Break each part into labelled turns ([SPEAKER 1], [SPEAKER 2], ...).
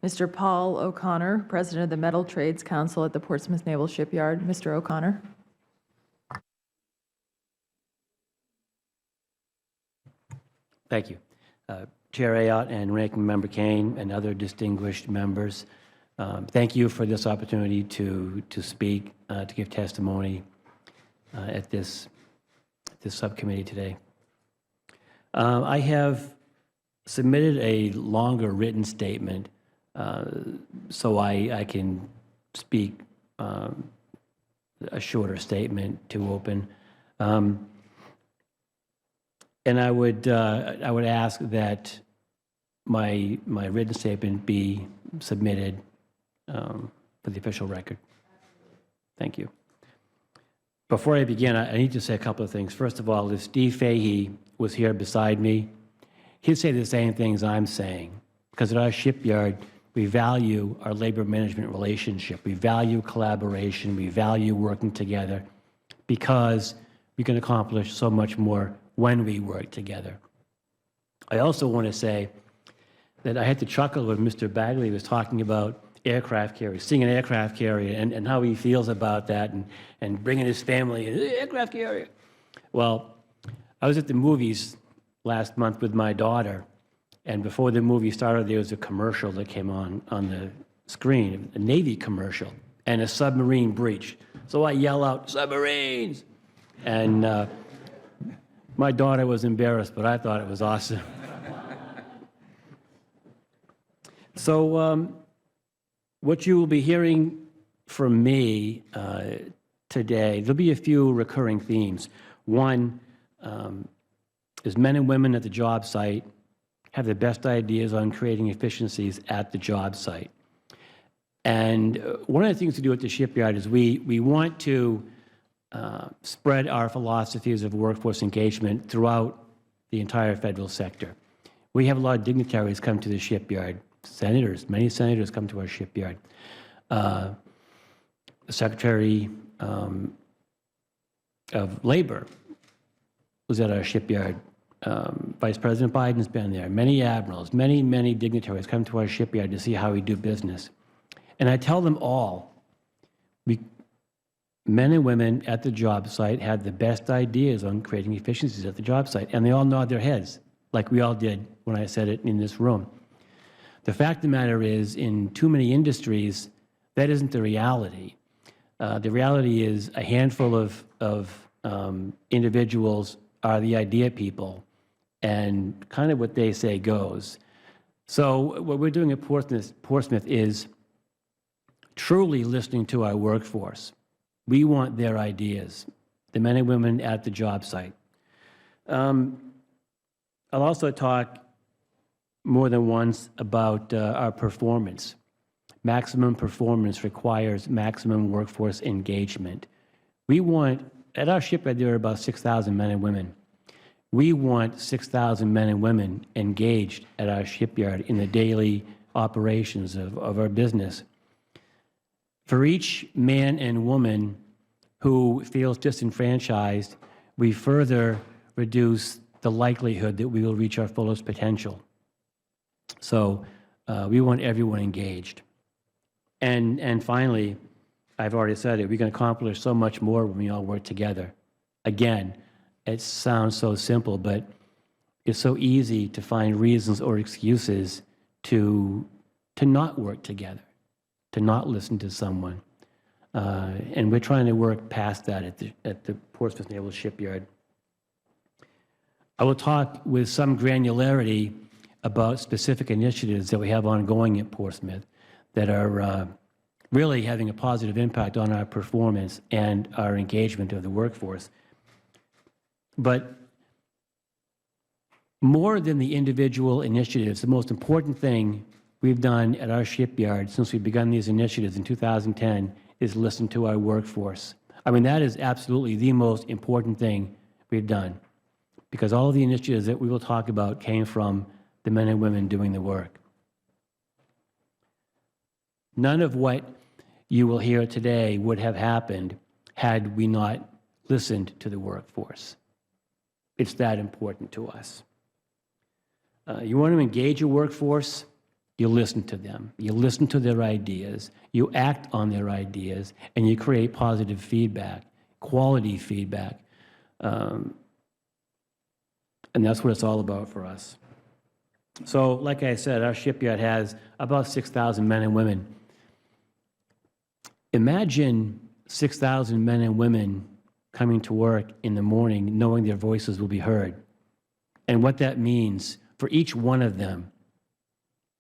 [SPEAKER 1] Mr. Paul O'Connor, President of the Metal Trades Council at the Portsmouth Naval Shipyard. Mr. O'Connor.
[SPEAKER 2] Thank you. Chair Ayotte and Ranking Member Kane and other distinguished members, thank you for this opportunity to speak, to give testimony at this subcommittee today. I have submitted a longer written statement so I can speak a shorter statement to open. And I would ask that my written statement be submitted for the official record. Thank you. Before I begin, I need to say a couple of things. First of all, if Steve Fahey was here beside me, he'd say the same things I'm saying. Because at our shipyard, we value our labor management relationship. We value collaboration. We value working together because we can accomplish so much more when we work together. I also want to say that I had to chuckle when Mr. Bagley was talking about aircraft carriers, seeing an aircraft carrier and how he feels about that and bringing his family in, aircraft carrier. Well, I was at the movies last month with my daughter, and before the movie started, there was a commercial that came on the screen, a Navy commercial, and a submarine breach. So I yell out, submarines! And my daughter was embarrassed, but I thought it was awesome. So what you will be hearing from me today, there'll be a few recurring themes. One is men and women at the job site have the best ideas on creating efficiencies at the job site. And one of the things to do at the shipyard is we want to spread our philosophies of workforce engagement throughout the entire federal sector. We have a lot of dignitaries come to the shipyard, senators, many senators come to our shipyard. The Secretary of Labor was at our shipyard. Vice President Biden's been there. Many admirals, many dignitaries come to our shipyard to see how we do business. And I tell them all, men and women at the job site had the best ideas on creating efficiencies at the job site, and they all nod their heads, like we all did when I said it in this room. The fact of the matter is, in too many industries, that isn't the reality. The reality is a handful of individuals are the idea people, and kind of what they say goes. So what we're doing at Portsmouth is truly listening to our workforce. We want their ideas, the men and women at the job site. I'll also talk more than once about our performance. Maximum performance requires maximum workforce engagement. We want, at our shipyard, there are about 6,000 men and women. We want 6,000 men and women engaged at our shipyard in the daily operations of our business. For each man and woman who feels disenfranchised, we further reduce the likelihood that we will reach our fullest potential. So we want everyone engaged. And finally, I've already said it, we can accomplish so much more when we all work together. Again, it sounds so simple, but it's so easy to find reasons or excuses to not work together, to not listen to someone. And we're trying to work past that at the Portsmouth Naval Shipyard. I will talk with some granularity about specific initiatives that we have ongoing at Portsmouth that are really having a positive impact on our performance and our engagement of the workforce. But more than the individual initiatives, the most important thing we've done at our shipyard since we've begun these initiatives in 2010 is listen to our workforce. I mean, that is absolutely the most important thing we've done, because all of the initiatives that we will talk about came from the men and women doing the work. None of what you will hear today would have happened had we not listened to the workforce. It's that important to us. You want to engage your workforce? you listen to them, you listen to their ideas, you act on their ideas, and you create positive feedback, quality feedback. And that's what it's all about for us. So, like I said, our shipyard has about 6,000 men and women. Imagine 6,000 men and women coming to work in the morning knowing their voices will be heard, and what that means for each one of them,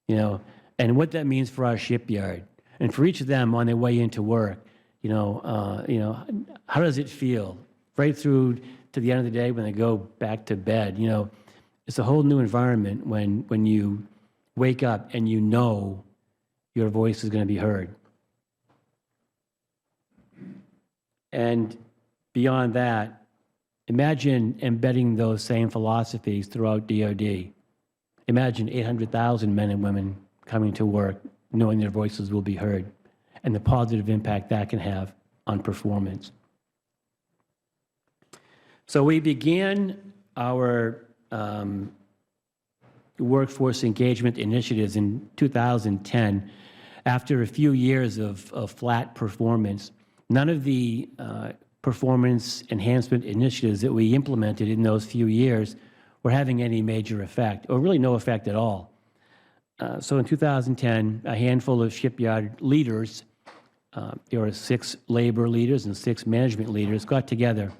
[SPEAKER 2] and what that means for our shipyard, and for each of them on their way into work. How does it feel right through to the end of the day when they go back to bed? It's a whole new environment when you wake up and you know your voice is going to be heard. And beyond that, imagine embedding those same philosophies throughout DoD. Imagine 800,000 men and women coming to work knowing their voices will be heard, and the positive impact that can have on performance. So we began our workforce engagement initiatives in 2010 after a few years of flat performance. None of the performance enhancement initiatives that we implemented in those few years were having any major effect, or really no effect at all. So in 2010, a handful of shipyard leaders, there were 6 labor leaders and 6 management leaders, got together,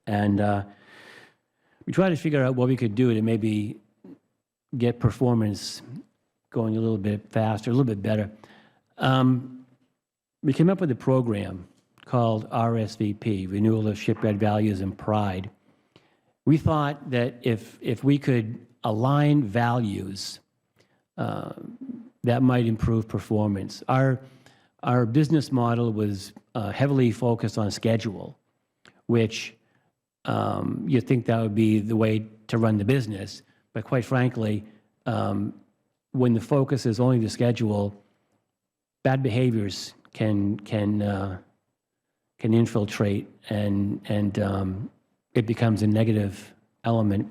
[SPEAKER 2] and we tried to figure out what we could do to maybe get performance going a little bit faster, a little bit better. We came up with a program called RSVP, Renewal of Shipyard Values and Pride. We thought that if we could align values, that might improve performance. Our business model was heavily focused on schedule, which you'd think that would be the way to run the business. But quite frankly, when the focus is only the schedule, bad behaviors can infiltrate, and it becomes a negative element.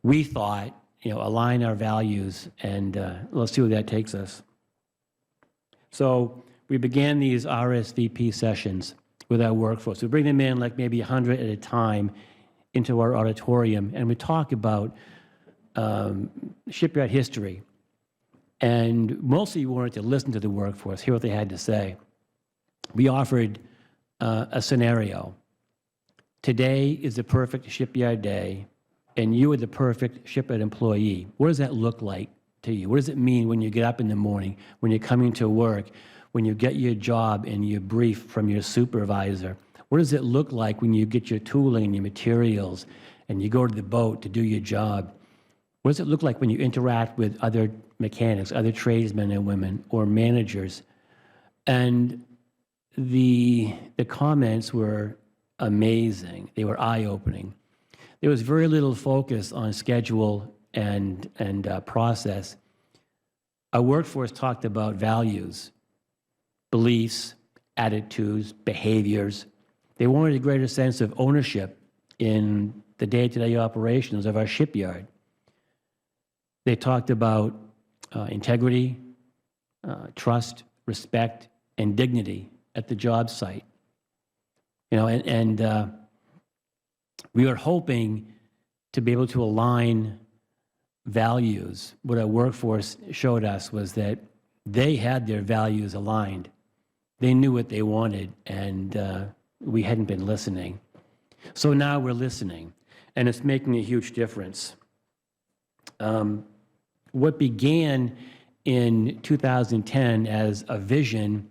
[SPEAKER 2] We thought, align our values, and let's see where that takes us. So we began these RSVP sessions with our workforce. We bring them in like maybe 100 at a time into our auditorium, and we talk about shipyard history. And mostly we wanted to listen to the workforce, hear what they had to say. We offered a scenario. Today is the perfect shipyard day, and you are the perfect shipyard employee. What does that look like to you? What does it mean when you get up in the morning, when you're coming to work, when you get your job and your brief from your supervisor? What does it look like when you get your tooling and your materials and you go to the boat to do your job? What does it look like when you interact with other mechanics, other tradesmen and women, or managers? And the comments were amazing. They were eye-opening. There was very little focus on schedule and process. Our workforce talked about values, beliefs, attitudes, behaviors. They wanted a greater sense of ownership in the day-to-day operations of our shipyard. They talked about integrity, trust, respect, and dignity at the job site. We were hoping to be able to align values. What our workforce showed us was that they had their values aligned. They knew what they wanted, and we hadn't been listening. So now we're listening, and it's making a huge difference. What began in 2010 as a vision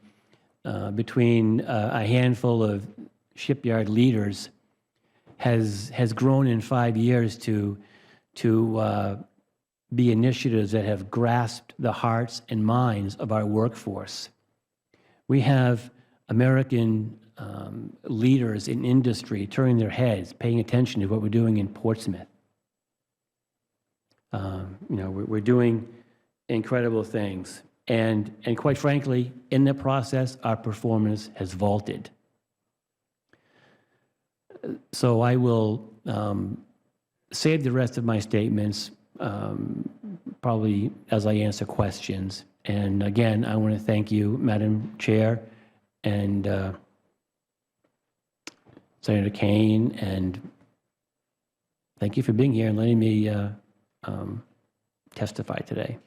[SPEAKER 2] between a handful of shipyard leaders has grown in 5 years to be initiatives that have grasped the hearts and minds of our workforce. We have American leaders in industry turning their heads, paying attention to what we're doing in Portsmouth. We're doing incredible things. And quite frankly, in the process, our performance has vaulted. So I will save the rest of my statements probably as I answer questions. And again, I want to thank you, Madam Chair, and Senator Kane, and thank you for being here and letting me testify today.